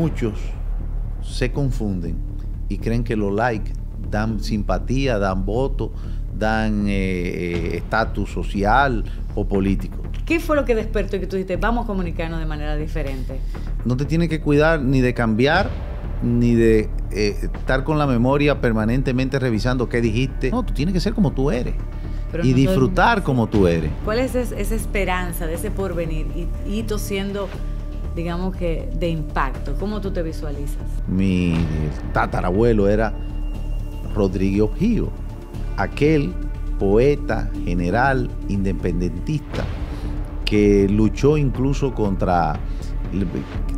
muchos se confunden y creen que los likes dan simpatía, dan voto, dan estatus social o político. ¿Qué fue lo que despertó y que tú dijiste, vamos a comunicarnos de manera diferente? No te tienes que cuidar ni de cambiar, ni de estar con la memoria permanentemente revisando qué dijiste. No, tú tienes que ser como tú eres. Pero y no disfrutar como tú eres. ¿Cuál es esa esperanza de ese porvenir? Y tú siendo, digamos que, de impacto. ¿Cómo tú te visualizas? Mi tatarabuelo era Rodrigo Gio, aquel poeta, general, independentista, que luchó incluso contra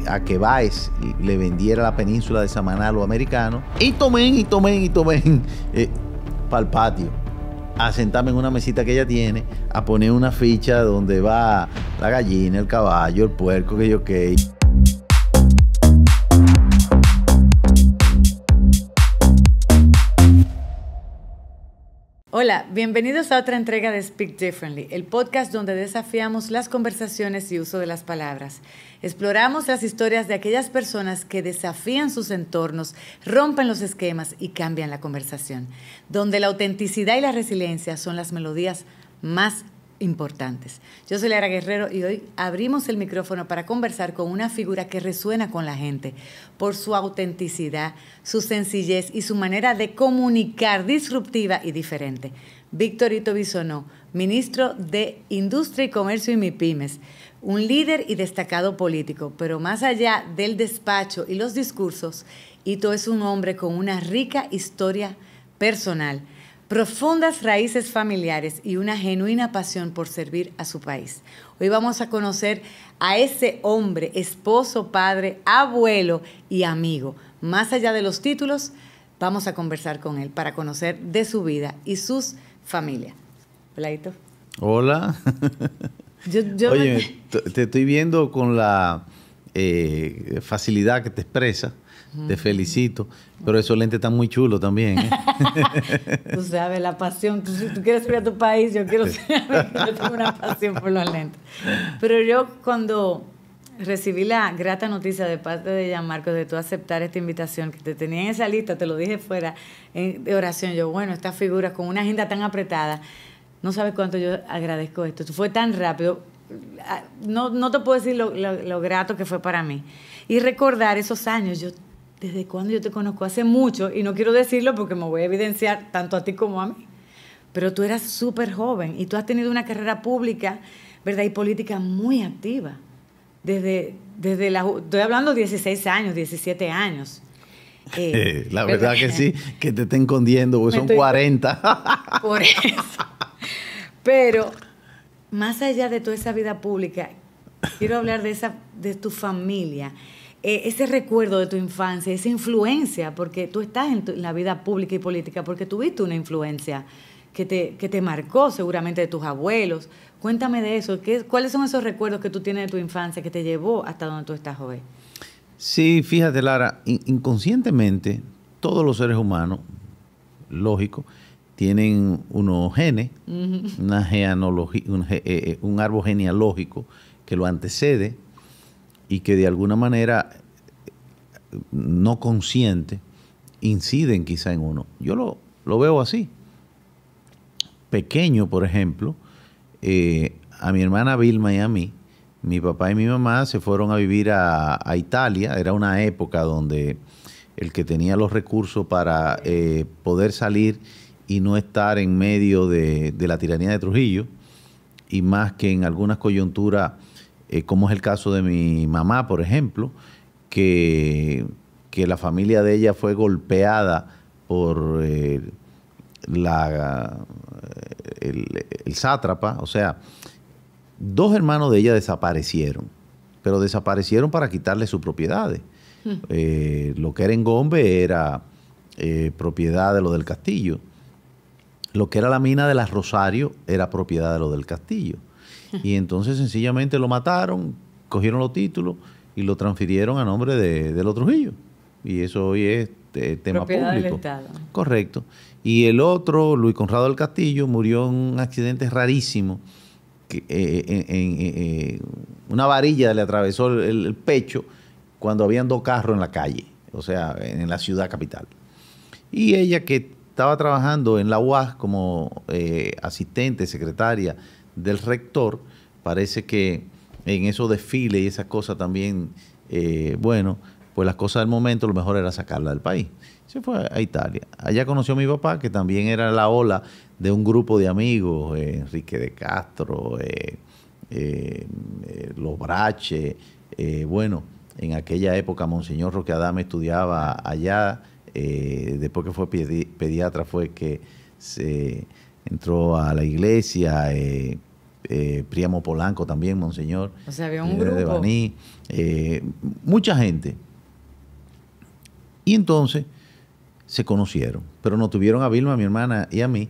a que Báez le vendiera la península de Samaná a los americanos. Y tomen para el patio, a sentarme en una mesita que ella tiene, a poner una ficha donde va la gallina, el caballo, el puerco, que yo qué. Hola, bienvenidos a otra entrega de Speak Differently, el podcast donde desafiamos las conversaciones y uso de las palabras. Exploramos las historias de aquellas personas que desafían sus entornos, rompen los esquemas y cambian la conversación, donde la autenticidad y la resiliencia son las melodías más importantes. Yo soy Lara Guerrero y hoy abrimos el micrófono para conversar con una figura que resuena con la gente por su autenticidad, su sencillez y su manera de comunicar disruptiva y diferente. Víctor Ito Bisonó, ministro de Industria y Comercio y MIPYMES, un líder y destacado político, pero más allá del despacho y los discursos, Ito es un hombre con una rica historia personal, profundas raíces familiares y una genuina pasión por servir a su país. Hoy vamos a conocer a ese hombre, esposo, padre, abuelo y amigo. Más allá de los títulos, vamos a conversar con él para conocer de su vida y sus familias. Hola, Ito. Hola. Oye, te estoy viendo con la facilidad que te expresa. Te felicito, pero esos lentes están muy chulos también, ¿eh? Tú sabes, la pasión. Tú quieres ir a tu país, yo quiero saber que yo tengo una pasión por los lentes. Pero yo cuando recibí la grata noticia de parte de Gianmarco de tú aceptar esta invitación, que te tenía en esa lista, te lo dije fuera de oración, yo, bueno, esta figura con una agenda tan apretada, no sabes cuánto yo agradezco esto. Fue tan rápido, no te puedo decir lo grato que fue para mí. Y recordar esos años, desde cuando yo te conozco, hace mucho, y no quiero decirlo porque me voy a evidenciar tanto a ti como a mí, pero tú eras súper joven y tú has tenido una carrera pública, ¿verdad? Y política muy activa. Estoy hablando de 16 años, 17 años. La verdad que sí, que te está escondiendo, porque son 40. Por eso. Pero, más allá de toda esa vida pública, quiero hablar de tu familia. Ese recuerdo de tu infancia, esa influencia, porque tú estás en la vida pública y política, porque tuviste una influencia que te marcó seguramente de tus abuelos. Cuéntame de eso. ¿Cuáles son esos recuerdos que tú tienes de tu infancia que te llevó hasta donde tú estás hoy? Sí, fíjate, Lara, inconscientemente todos los seres humanos, lógico, tienen unos genes, una genealogía, un árbol genealógico que lo antecede y que de alguna manera no consciente inciden quizá en uno. Yo lo veo así. Pequeño, por ejemplo, a mi hermana Vilma y a mí, mi papá y mi mamá se fueron a vivir a Italia. Era una época donde el que tenía los recursos para poder salir y no estar en medio de la tiranía de Trujillo, y más que en algunas coyunturas, como es el caso de mi mamá, por ejemplo, que la familia de ella fue golpeada por el sátrapa. O sea, dos hermanos de ella desaparecieron, pero desaparecieron para quitarle sus propiedades. Lo que era Engombe era propiedad de lo del Castillo. Lo que era la mina de las Rosario era propiedad de lo del Castillo. Y entonces sencillamente lo mataron, cogieron los títulos y lo transfirieron a nombre de los Trujillo. Y eso hoy es tema propiedad público. del Estado. Correcto. Y el otro, Luis Conrado del Castillo, murió en un accidente rarísimo. Una varilla le atravesó el pecho cuando habían 2 carros en la calle, o sea, en la ciudad capital. Y ella, que estaba trabajando en la UAS como asistente, secretaria del rector, parece que en esos desfiles y esas cosas también, bueno, pues las cosas del momento lo mejor era sacarla del país. Se fue a Italia. Allá conoció a mi papá, que también era la ola de un grupo de amigos, Enrique de Castro, Los Brache, bueno, en aquella época Monseñor Roque Adame estudiaba allá, después que fue pediatra fue que se entró a la iglesia, Príamo Polanco también, Monseñor. O sea, había un grupo. De Baní, mucha gente. Y entonces se conocieron, pero nos tuvieron a Vilma, a mi hermana y a mí,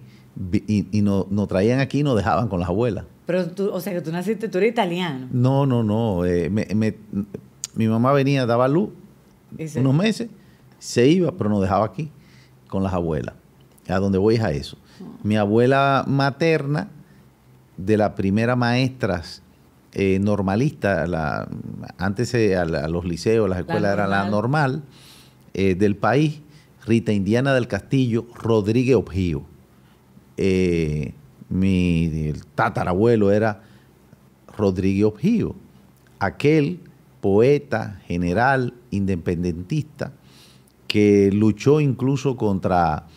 y nos traían aquí y nos dejaban con las abuelas. Pero tú, o sea, que tú eres italiano. No. Mi mamá venía, daba luz unos meses, se iba, pero nos dejaba aquí con las abuelas. A donde voy es a eso. Mi abuela materna, de las primeras maestras normalistas, antes a los liceos, las escuelas era la normal del país, Rita Indiana del Castillo Rodríguez Objío. El tatarabuelo era Rodríguez Objío, aquel poeta, general, independentista, que luchó incluso contra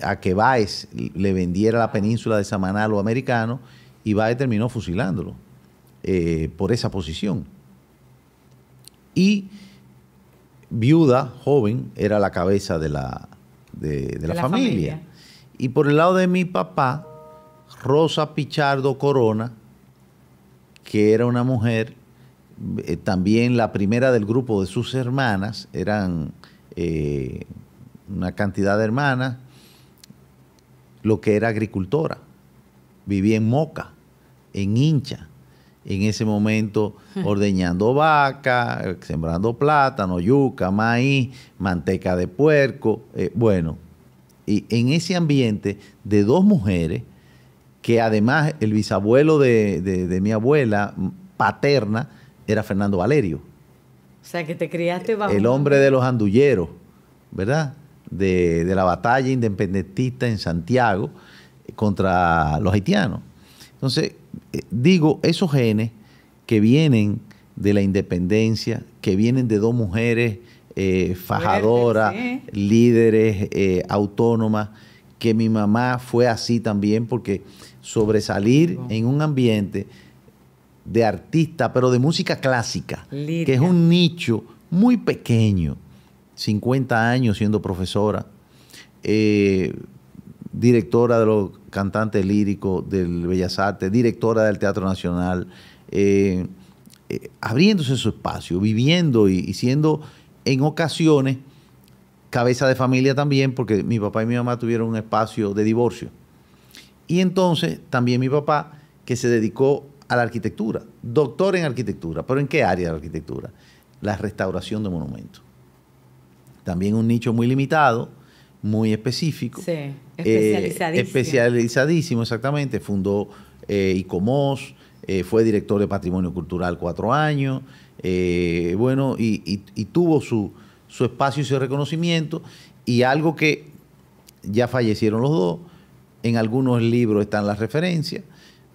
a que Báez le vendiera la península de Samaná a los americanos, y Báez terminó fusilándolo por esa posición. Y viuda, joven, era la cabeza de la familia. Y por el lado de mi papá, Rosa Pichardo Corona, que era una mujer, también la primera del grupo de sus hermanas, eran una cantidad de hermanas, lo que era agricultora. Vivía en Moca, en Hincha, en ese momento ordeñando vaca, sembrando plátano, yuca, maíz, manteca de puerco, bueno, y en ese ambiente de 2 mujeres, que además el bisabuelo de mi abuela paterna era Fernando Valerio. O sea, que te criaste bajo... El hombre de los andulleros, ¿verdad? De la batalla independentista en Santiago contra los haitianos. Entonces, digo, esos genes que vienen de la independencia, que vienen de 2 mujeres fajadoras, sí, líderes, autónomas, que mi mamá fue así también, porque sobresalir en un ambiente de artista, pero de música clásica, lírica, que es un nicho muy pequeño, 50 años siendo profesora, directora de los cantantes líricos del Bellas Artes, directora del Teatro Nacional, abriéndose su espacio, viviendo y siendo en ocasiones cabeza de familia también, porque mi papá y mi mamá tuvieron un espacio de divorcio. Y entonces también mi papá, que se dedicó a la arquitectura, doctor en arquitectura. ¿Pero en qué área de la arquitectura? La restauración de monumentos. También un nicho muy limitado, muy específico. Sí, especializadísimo. Especializadísimo, exactamente. Fundó ICOMOS, fue director de Patrimonio Cultural 4 años, bueno, y tuvo su espacio y su reconocimiento, y algo que ya fallecieron los dos, en algunos libros están las referencias,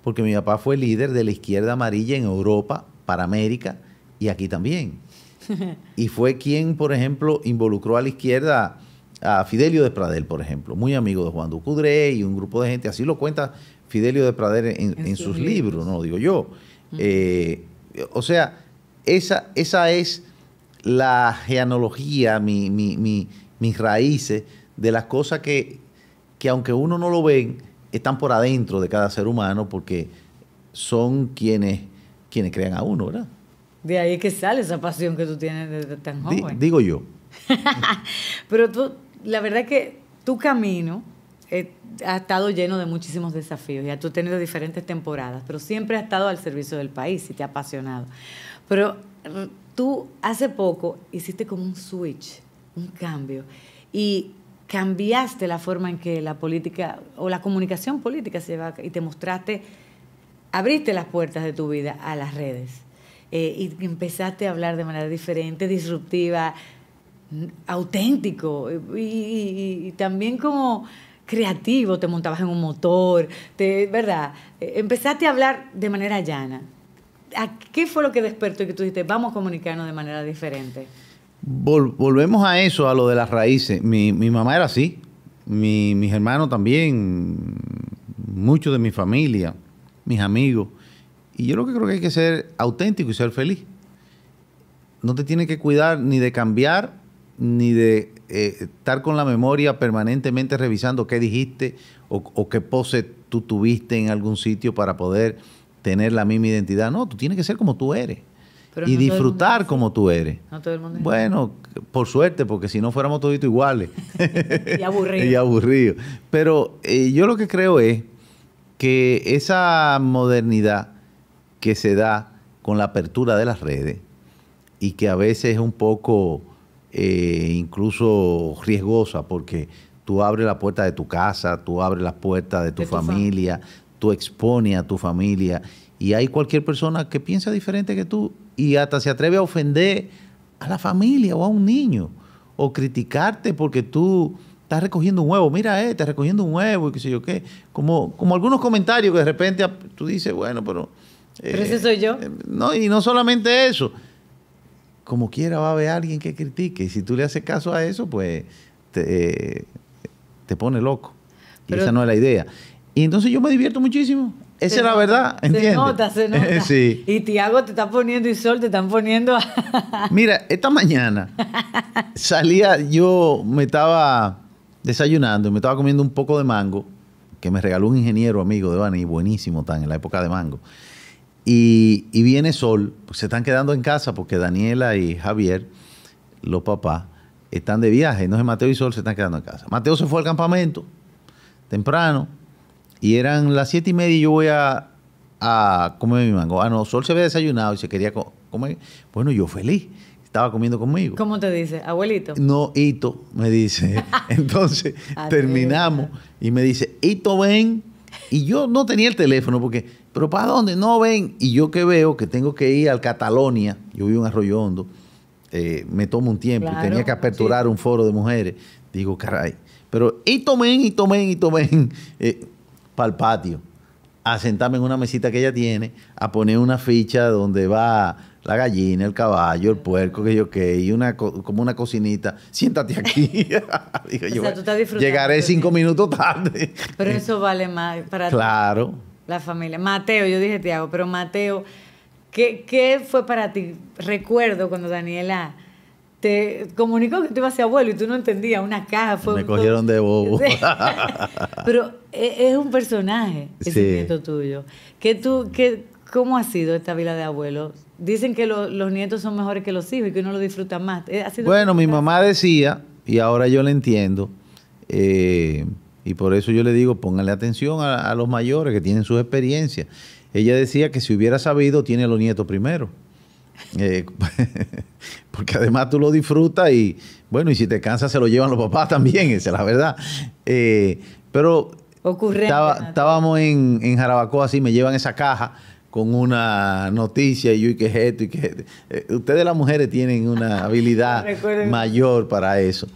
porque mi papá fue líder de la izquierda amarilla en Europa, para América y aquí también. Y fue quien, por ejemplo, involucró a la izquierda a Fidelio de Pradel, por ejemplo, muy amigo de Juan Ducudré y un grupo de gente, así lo cuenta Fidelio de Pradel en sus libros, no lo digo yo. O sea, esa es la genealogía, mis raíces de las cosas que aunque uno no lo ve, están por adentro de cada ser humano, porque son quienes crean a uno, ¿verdad? De ahí que sale esa pasión que tú tienes desde tan joven. Digo yo. Pero tú, la verdad es que tu camino ha estado lleno de muchísimos desafíos. Ya tú has tenido diferentes temporadas, pero siempre has estado al servicio del país y te ha apasionado. Pero tú hace poco hiciste como un switch, un cambio, y cambiaste la forma en que la política o la comunicación política se lleva, y te mostraste, abriste las puertas de tu vida a las redes. y empezaste a hablar de manera diferente, disruptiva, auténtico y también como creativo, te montabas en un motor, ¿verdad? Empezaste a hablar de manera llana. ¿Qué fue lo que despertó y que tú dijiste, vamos a comunicarnos de manera diferente? Volvemos a eso, a lo de las raíces. Mi mamá era así, mis hermanos también, muchos de mi familia, mis amigos. Y yo lo que creo que hay que ser auténtico y ser feliz. No te tienes que cuidar ni de cambiar, ni de estar con la memoria permanentemente revisando qué dijiste o qué pose tú tuviste en algún sitio para poder tener la misma identidad. No, tú tienes que ser como tú eres. Pero y no disfrutar como tú eres. No todo el mundo es bueno, por suerte, porque si no fuéramos toditos iguales. Y aburridos. Y aburridos. Pero yo lo que creo es que esa modernidad que se da con la apertura de las redes y que a veces es un poco incluso riesgosa, porque tú abres la puerta de tu casa, tú abres las puertas de tu familia, tú expones a tu familia y hay cualquier persona que piensa diferente que tú y hasta se atreve a ofender a la familia o a un niño o criticarte porque tú estás recogiendo un huevo. Mira, estás recogiendo un huevo y qué sé yo qué. Como algunos comentarios que de repente tú dices, bueno, pero ese soy yo. No, y no solamente eso. Como quiera va a haber alguien que critique y si tú le haces caso a eso, pues te pone loco. Pero, y esa no es la idea. Y entonces yo me divierto muchísimo. Esa es la verdad, ¿entiendes? Se nota. Sí. Y Tiago te está poniendo y Sol te están poniendo... Mira, esta mañana yo me estaba desayunando y me estaba comiendo un poco de mango que me regaló un ingeniero amigo de Bani, buenísimo tan en la época de mango. Y viene Sol, pues se están quedando en casa porque Daniela y Javier, los papás, están de viaje. Entonces Mateo y Sol se están quedando en casa. Mateo se fue al campamento temprano y eran las 7:30 y yo voy a comer mi mango. No, Sol se había desayunado y se quería comer. Bueno, yo feliz, estaba comiendo conmigo. ¿Cómo te dice? ¿Abuelito? No, Hito, me dice. Entonces terminamos y me dice, Hito, ven. Y yo no tenía el teléfono porque, ¿pero para dónde? No, ven. Y yo que veo que tengo que ir al Catalonia, yo vivo en Arroyo Hondo, me tomo un tiempo, claro, tenía que aperturar un foro de mujeres. Digo, caray, pero y tomen, para el patio, a sentarme en una mesita que ella tiene, a poner una ficha donde va la gallina, el caballo, el puerco, que yo qué, y como una cocinita. Siéntate aquí. Digo, o sea, tú estás disfrutando. Llegaré 5 minutos tarde. Pero eso vale más para claro. Ti, la familia. Mateo, yo dije Tiago, pero Mateo, ¿qué fue para ti? Recuerdo cuando Daniela te comunicó que tú ibas a ser abuelo y tú no entendías, una caja. Me cogieron de bobo. Pero es un personaje, ese nieto tuyo. ¿Cómo ha sido esta vida de abuelo? Dicen que los nietos son mejores que los hijos y que uno lo disfruta más. Bueno, mi mamá decía, y ahora yo le entiendo, y por eso yo le digo, pónganle atención a los mayores que tienen sus experiencias. Ella decía que si hubiera sabido, tiene a los nietos primero. Porque además tú lo disfrutas y, bueno, y si te cansas se lo llevan los papás también, esa es la verdad. Pero estábamos en Jarabacoa, así me llevan esa caja con una noticia y yo y que esto y que ustedes las mujeres tienen una habilidad mayor para eso.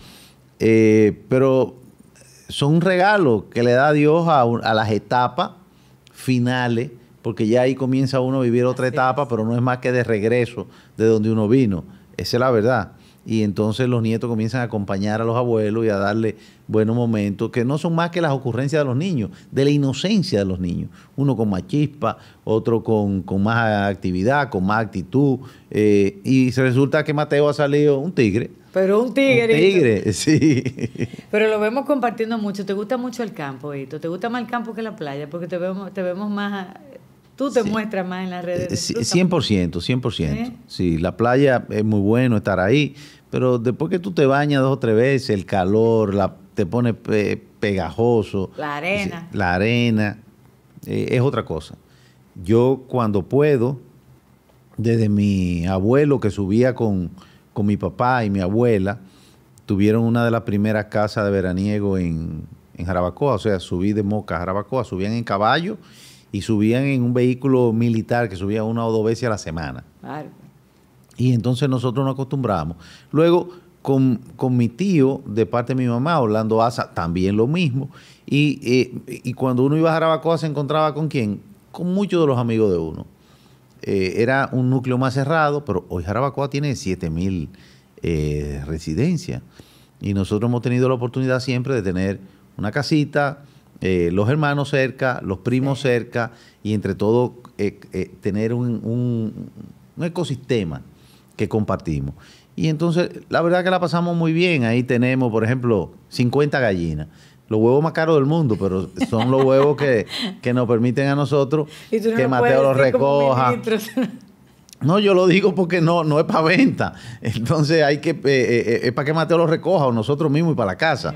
Pero son un regalo que le da Dios a las etapas finales, porque ya ahí comienza uno a vivir otra etapa, pero no es más que de regreso de donde uno vino. Esa es la verdad. Y entonces los nietos comienzan a acompañar a los abuelos y a darle buenos momentos, que no son más que las ocurrencias de los niños, de la inocencia de los niños. Uno con más chispa, otro con más actividad, con más actitud. Y resulta que Mateo ha salido un tigre. Pero un tigre. Un tigre, sí. Pero lo vemos compartiendo mucho. ¿Te gusta mucho el campo, Hito? ¿Te gusta más el campo que la playa? Porque te vemos más... Tú te muestras más en las redes. 100%. Sí, la playa es muy bueno estar ahí, pero después que tú te bañas 2 o 3 veces, el calor te pone pegajoso. La arena. La arena es otra cosa. Yo cuando puedo, desde mi abuelo que subía con mi papá y mi abuela, tuvieron una de las primeras casas de veraniego en Jarabacoa, o sea, subí de Moca a Jarabacoa, subían en caballo y subían en un vehículo militar que subía 1 o 2 veces a la semana. Claro. Y entonces nosotros nos acostumbramos. Luego, con mi tío, de parte de mi mamá, Orlando Asa, también lo mismo. Y cuando uno iba a Jarabacoa, se encontraba ¿con quién? Con muchos de los amigos de uno. Era un núcleo más cerrado, pero hoy Jarabacoa tiene 7,000 residencias. Y nosotros hemos tenido la oportunidad siempre de tener una casita, los hermanos cerca, los primos cerca, y entre todo tener un ecosistema que compartimos. Y entonces, la verdad que la pasamos muy bien. Ahí tenemos, por ejemplo, 50 gallinas. Los huevos más caros del mundo, pero son los huevos que nos permiten a nosotros que Mateo los recoja. No, yo lo digo porque no es para venta. Entonces hay que es para que Mateo lo recoja o nosotros mismos y para la casa.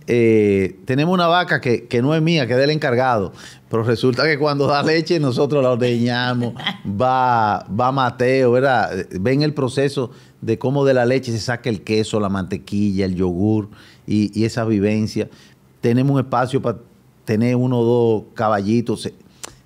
Tenemos una vaca que no es mía, que es del encargado. Pero resulta que cuando da leche nosotros la ordeñamos. va Mateo, ¿verdad? Ven el proceso de cómo de la leche se saca el queso, la mantequilla, el yogur y esa vivencia. Tenemos un espacio para tener 1 o 2 caballitos.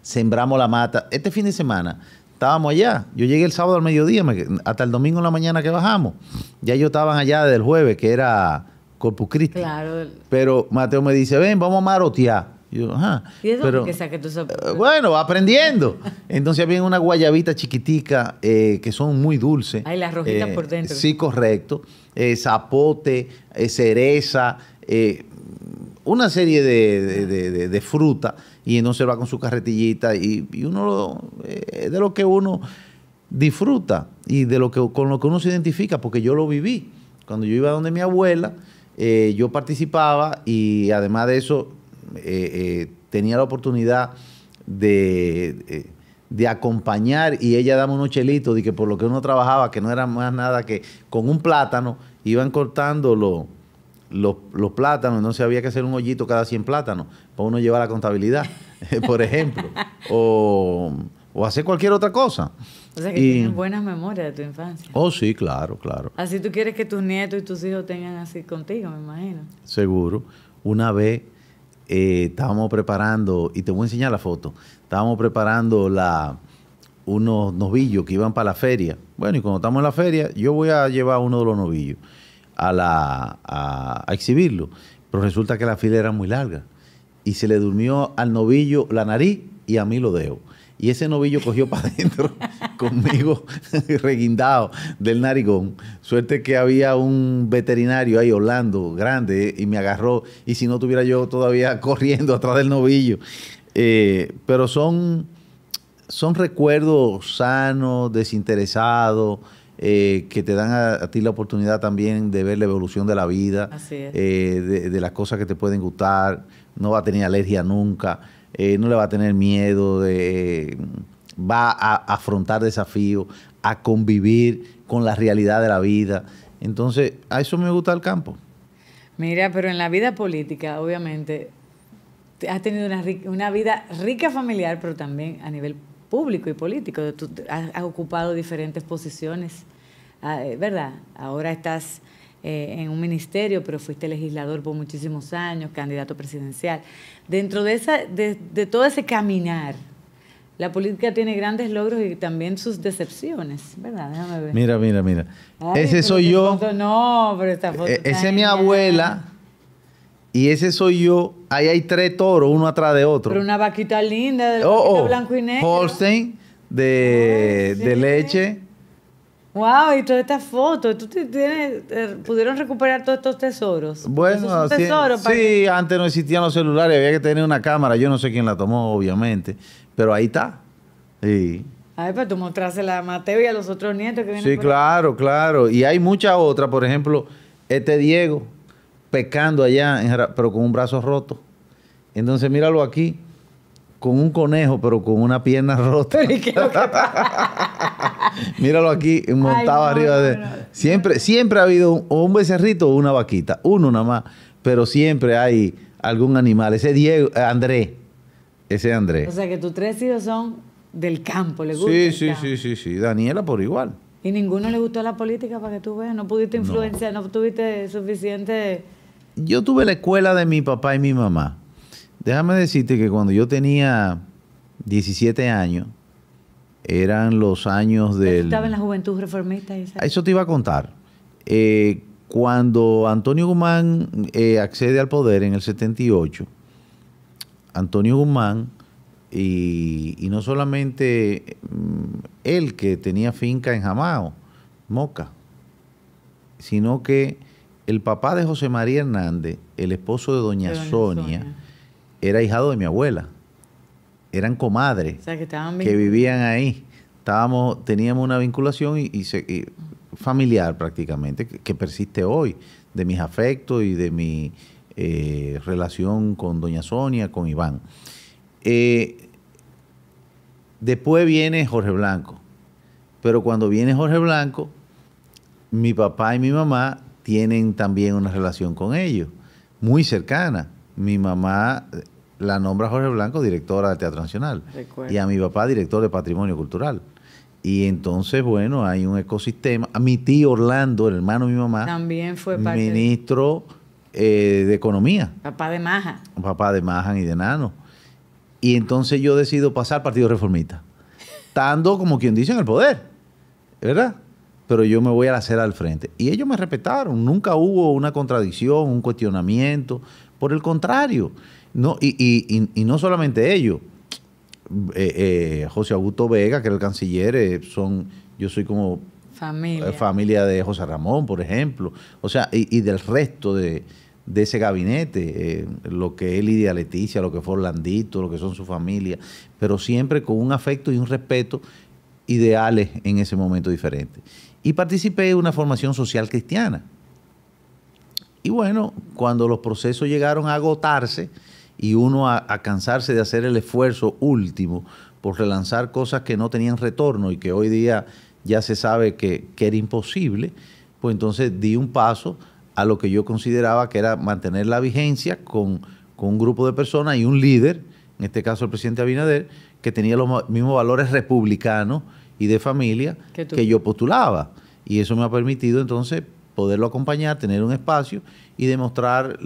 Sembramos la mata. Este fin de semana estábamos allá. Yo llegué el sábado al mediodía, hasta el domingo en la mañana que bajamos. Ya ellos estaban allá desde el jueves, que era Corpus Christi. Claro. Pero Mateo me dice, ven, vamos a marotear. Y yo, ajá. ¿Y eso pero, que saque tu bueno, aprendiendo. Entonces había una guayabita chiquitica que son muy dulces. Ay, las rojitas por dentro. Sí, correcto. Zapote, cereza, una serie de fruta, y entonces va con su carretillita y uno de lo que uno disfruta y de con lo que uno se identifica, porque yo lo viví. Cuando yo iba donde mi abuela, yo participaba y además de eso tenía la oportunidad de acompañar, y ella daba unos chelitos de que por lo que uno trabajaba, que no era más nada que con un plátano, iban cortando los plátanos, entonces había que hacer un hoyito cada 100 plátanos para uno llevar la contabilidad, por ejemplo, o hacer cualquier otra cosa. O sea que tienes buenas memorias de tu infancia. Oh, sí, claro, claro. Así tú quieres que tus nietos y tus hijos tengan así contigo, me imagino. Seguro. Una vez estábamos preparando, y te voy a enseñar la foto, estábamos preparando unos novillos que iban para la feria. Bueno, y cuando estamos en la feria, yo voy a llevar uno de los novillos a exhibirlo, pero resulta que la fila era muy larga y se le durmió al novillo la nariz y a mí los dedos, y ese novillo cogió para adentro conmigo reguindado del narigón. Suerte que había un veterinario ahí, Orlando, grande, y me agarró, y si no estuviera yo todavía corriendo atrás del novillo. Pero son recuerdos sanos, desinteresados, que te dan a ti la oportunidad también de ver la evolución de la vida, de las cosas que te pueden gustar. No va a tener alergia nunca, no le va a tener miedo, va a afrontar desafíos, a convivir con la realidad de la vida. Entonces, a eso me gusta el campo. Mira, pero en la vida política, obviamente, has tenido una vida rica familiar, pero también a nivel público y político. Tú has ocupado diferentes posiciones, ¿verdad? Ahora estás en un ministerio, pero fuiste legislador por muchísimos años, candidato presidencial. Dentro de todo ese caminar, la política tiene grandes logros y también sus decepciones, ¿verdad? Déjame ver. Mira. Ay, ese soy yo. No, pero esta foto esa es mi abuela. Y ese soy yo. Ahí hay 3 toros, uno atrás de otro. Pero una vaquita linda, de blanco y negro. Holstein, de leche. Wow, y todas estas fotos. ¿Tú pudieron recuperar todos estos tesoros? Bueno, sí, antes no existían los celulares, había que tener una cámara. Yo no sé quién la tomó, obviamente. Pero ahí está. Sí. Ay, pues tú mostrásela a Mateo y a los otros nietos que vienen. Sí, claro. Y hay muchas otras. Por ejemplo, Diego pescando allá, pero con un brazo roto. Entonces, míralo aquí, con un conejo, pero con una pierna rota. Míralo aquí, montado arriba de... Siempre ha habido un becerrito o una vaquita, uno nada más, pero siempre hay algún animal. Ese Diego, Andrés. O sea, que tus 3 hijos son del campo, ¿le gusta? Sí. Daniela por igual. ¿Y ninguno le gustó la política para que tú veas? ¿No pudiste influenciar? ¿No tuviste suficiente...? Yo tuve la escuela de mi papá y mi mamá. Déjame decirte que cuando yo tenía 17 años, eran los años del... ¿Estaba en la Juventud Reformista? Eso te iba a contar. Cuando Antonio Guzmán accede al poder en el 78, Antonio Guzmán, y no solamente él que tenía finca en Jamao, Moca, sino que el papá de José María Hernández, el esposo de doña Sonia, era hijado de mi abuela. Eran comadres, o sea, que vivían ahí. Teníamos una vinculación y familiar prácticamente, que persiste hoy, de mis afectos y de mi relación con doña Sonia, con Iván. Después viene Jorge Blanco, pero cuando viene Jorge Blanco, mi papá y mi mamá tienen también una relación con ellos, muy cercana. Mi mamá la nombra Jorge Blanco directora del Teatro Nacional. Recuerdo. Y a mi papá director de Patrimonio Cultural. Y entonces, bueno, hay un ecosistema. A mi tío Orlando, el hermano de mi mamá, también fue parte ministro de Economía. Papá de Maja. Papá de Majan y de Nano. Y entonces yo decido pasar al Partido Reformista, estando, como quien dice, en el poder, ¿verdad? Pero yo me voy a la acera al frente. Y ellos me respetaron. Nunca hubo una contradicción, un cuestionamiento. Por el contrario. No, y no solamente ellos. José Augusto Vega, que era el canciller, yo soy como familia de José Ramón, por ejemplo. O sea, y del resto de ese gabinete, lo que es Lidia Leticia, lo que fue Orlandito, lo que son su familia, pero siempre con un afecto y un respeto, ideales en ese momento diferente. Y participé en una formación social cristiana. Y bueno, cuando los procesos llegaron a agotarse y uno a cansarse de hacer el esfuerzo último por relanzar cosas que no tenían retorno y que hoy día ya se sabe que era imposible, pues entonces di un paso a lo que yo consideraba que era mantener la vigencia con un grupo de personas y un líder, en este caso el presidente Abinader, que tenía los mismos valores republicanos y de familia que yo postulaba. Y eso me ha permitido entonces poderlo acompañar, tener un espacio y demostrar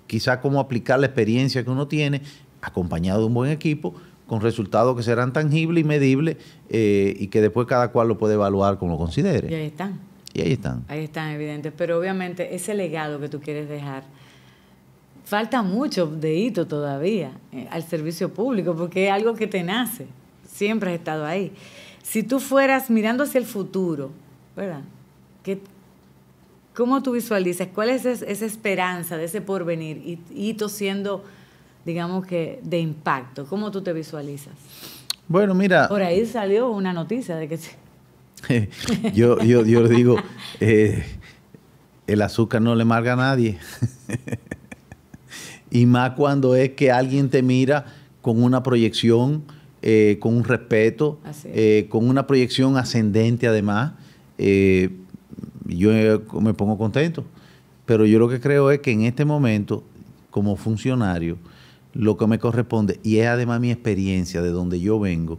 quizá cómo aplicar la experiencia que uno tiene, acompañado de un buen equipo, con resultados que serán tangibles y medibles y que después cada cual lo puede evaluar como lo considere. Y ahí están. Y ahí están. Ahí están, evidentes. Pero obviamente ese legado que tú quieres dejar, falta mucho de hito todavía al servicio público, porque es algo que te nace. Siempre has estado ahí. Si tú fueras mirando hacia el futuro, ¿verdad? ¿Cómo tú visualizas? ¿Cuál es esa esperanza de ese porvenir? Y hito siendo, digamos que, de impacto. ¿Cómo tú te visualizas? Bueno, mira. Por ahí salió una noticia de que... yo digo, el azúcar no le amarga a nadie. Y más cuando es que alguien te mira con una proyección, con un respeto, con una proyección ascendente además. Yo me pongo contento. Pero yo lo que creo es que en este momento, como funcionario, lo que me corresponde, y es además mi experiencia de donde yo vengo,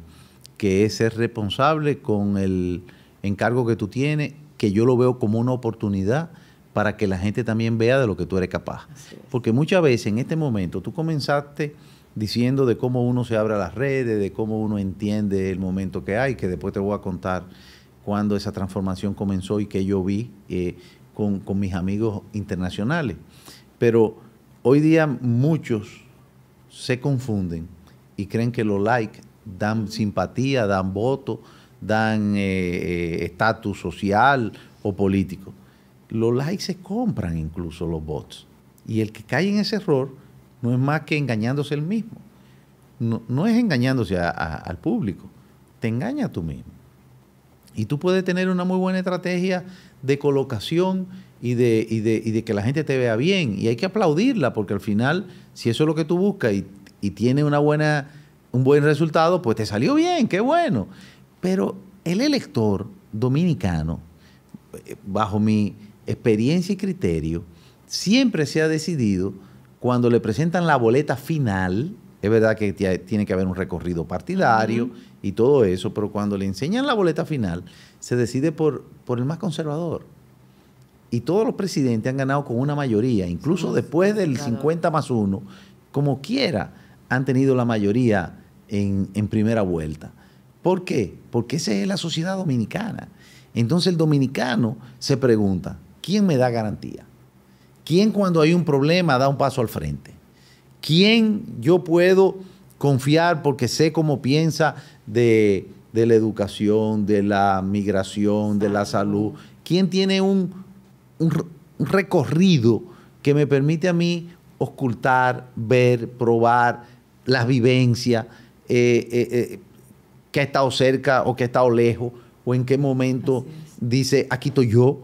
que es ser responsable con el encargo que tú tienes, que yo lo veo como una oportunidad para que la gente también vea de lo que tú eres capaz. Porque muchas veces en este momento tú comenzaste diciendo de cómo uno se abre a las redes, de cómo uno entiende el momento que hay, que después te voy a contar cuando esa transformación comenzó y que yo vi con mis amigos internacionales. Pero hoy día muchos se confunden y creen que los likes dan simpatía, dan voto, dan estatus social o político. Los likes se compran incluso, los bots. Y el que cae en ese error no es más que engañándose él mismo. No es engañándose al público, te engaña a tú mismo. Y tú puedes tener una muy buena estrategia de colocación y de que la gente te vea bien. Y hay que aplaudirla, porque al final, si eso es lo que tú buscas y tiene un buen resultado, pues te salió bien, qué bueno. Pero el elector dominicano, bajo mi experiencia y criterio, siempre se ha decidido, cuando le presentan la boleta final, es verdad que tiene que haber un recorrido partidario y todo eso, pero cuando le enseñan la boleta final, se decide por el más conservador. Y todos los presidentes han ganado con una mayoría, incluso después del 50+1, como quiera, han tenido la mayoría en primera vuelta. ¿Por qué? Porque esa es la sociedad dominicana. Entonces el dominicano se pregunta, ¿quién me da garantía? ¿Quién cuando hay un problema da un paso al frente? ¿Quién yo puedo confiar porque sé cómo piensa de la educación, de la migración, de la salud? ¿Quién tiene un recorrido que me permite a mí ocultar, ver, probar las vivencias, que ha estado cerca o que ha estado lejos, o en qué momento dice, aquí estoy yo,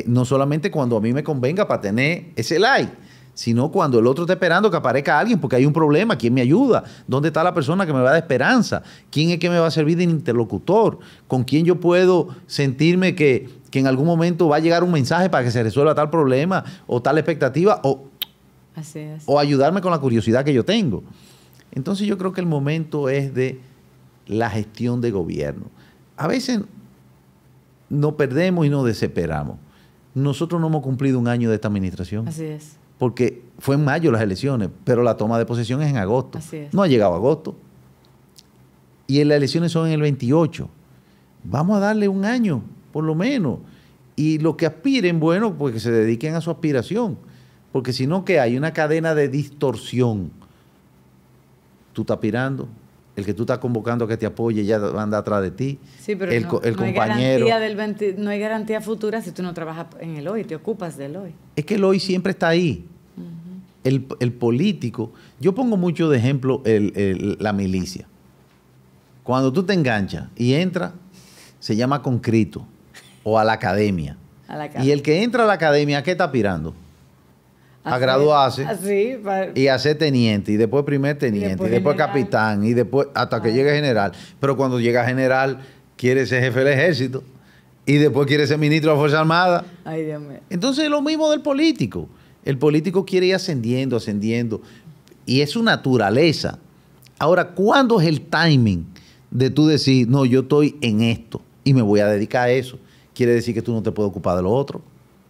no solamente cuando a mí me convenga para tener ese like, sino cuando el otro está esperando que aparezca alguien porque hay un problema, ¿quién me ayuda? ¿Dónde está la persona que me va a dar esperanza? ¿Quién es que me va a servir de interlocutor? ¿Con quién yo puedo sentirme que en algún momento va a llegar un mensaje para que se resuelva tal problema o tal expectativa o ayudarme con la curiosidad que yo tengo? Entonces yo creo que el momento es de la gestión de gobierno. A veces nos perdemos y nos desesperamos. Nosotros no hemos cumplido un año de esta administración. Así es. Porque fue en mayo las elecciones, pero la toma de posesión es en agosto. Así es. No ha llegado agosto. Y las elecciones son en el 28. Vamos a darle un año, por lo menos. Y los que aspiren, bueno, pues que se dediquen a su aspiración. Porque si no, que hay una cadena de distorsión. Tú estás aspirando, el que tú estás convocando a que te apoye ya anda atrás de ti. Sí, pero el compañero. No hay garantía futura si tú no trabajas en el hoy, te ocupas del hoy. Es que el hoy siempre está ahí. El político, yo pongo mucho de ejemplo la milicia. Cuando tú te enganchas y entras, se llama conscrito o a la academia. Y el que entra a la academia, ¿a qué está aspirando? A graduarse y a ser teniente, y después primer teniente, y después capitán, y después hasta que llegue general. Pero cuando llega a general, quiere ser jefe del ejército, y después quiere ser ministro de la Fuerza Armada. Ay, Dios mío. Entonces es lo mismo del político. El político quiere ir ascendiendo, y es su naturaleza. Ahora, ¿cuándo es el timing de tú decir, no, yo estoy en esto y me voy a dedicar a eso? Quiere decir que tú no te puedes ocupar de lo otro.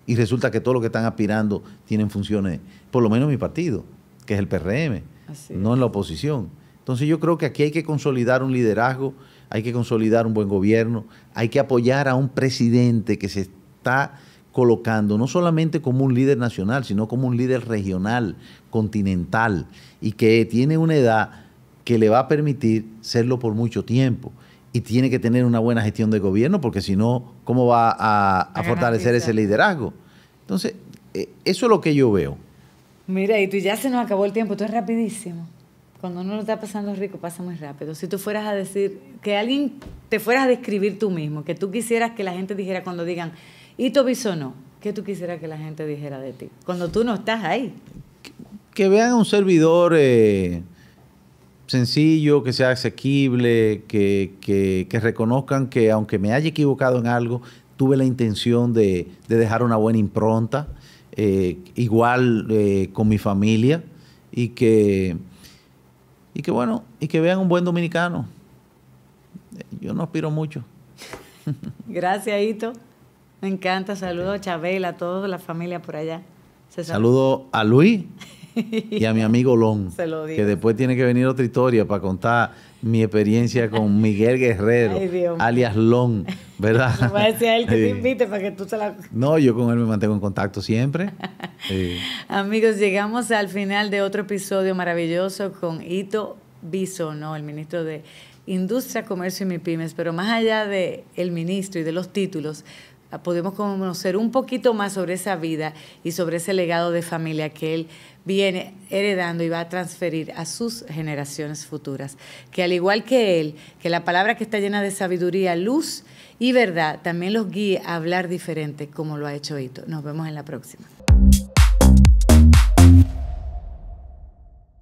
Y resulta que todos los que están aspirando tienen funciones, por lo menos en mi partido, que es el PRM, no en la oposición. Entonces yo creo que aquí hay que consolidar un liderazgo, hay que consolidar un buen gobierno, hay que apoyar a un presidente que se está colocando no solamente como un líder nacional, sino como un líder regional, continental, y que tiene una edad que le va a permitir serlo por mucho tiempo. Y tiene que tener una buena gestión de gobierno, porque si no, ¿cómo va a fortalecer ese liderazgo? Entonces, eso es lo que yo veo. Mira, y tú ya se nos acabó el tiempo, esto es rapidísimo. Cuando uno lo está pasando rico, pasa muy rápido. Si tú fueras a decir, que alguien te fueras a describir tú mismo, que tú quisieras que la gente dijera cuando digan, Ito Bisonó, ¿qué tú quisieras que la gente dijera de ti? Cuando tú no estás ahí. Que vean a un servidor sencillo, que sea asequible, que reconozcan que aunque me haya equivocado en algo, tuve la intención de dejar una buena impronta, igual con mi familia, y que vean un buen dominicano. Yo no aspiro mucho. Gracias, Ito. Me encanta. Saludos a Chabela, a toda la familia por allá. Saludo a Luis y a mi amigo Lon, que después tiene que venir otra historia para contar mi experiencia con Miguel Guerrero, alias Lon, ¿verdad? Le voy a decir a él que te invite para que tú se la... No, yo con él me mantengo en contacto siempre. Amigos, llegamos al final de otro episodio maravilloso con Ito Bisonó, el ministro de Industria, Comercio y MIPYMES, pero más allá de el ministro y de los títulos, podemos conocer un poquito más sobre esa vida y sobre ese legado de familia que él viene heredando y va a transferir a sus generaciones futuras. Que al igual que él, que la palabra que está llena de sabiduría, luz y verdad, también los guíe a hablar diferente como lo ha hecho Ito. Nos vemos en la próxima.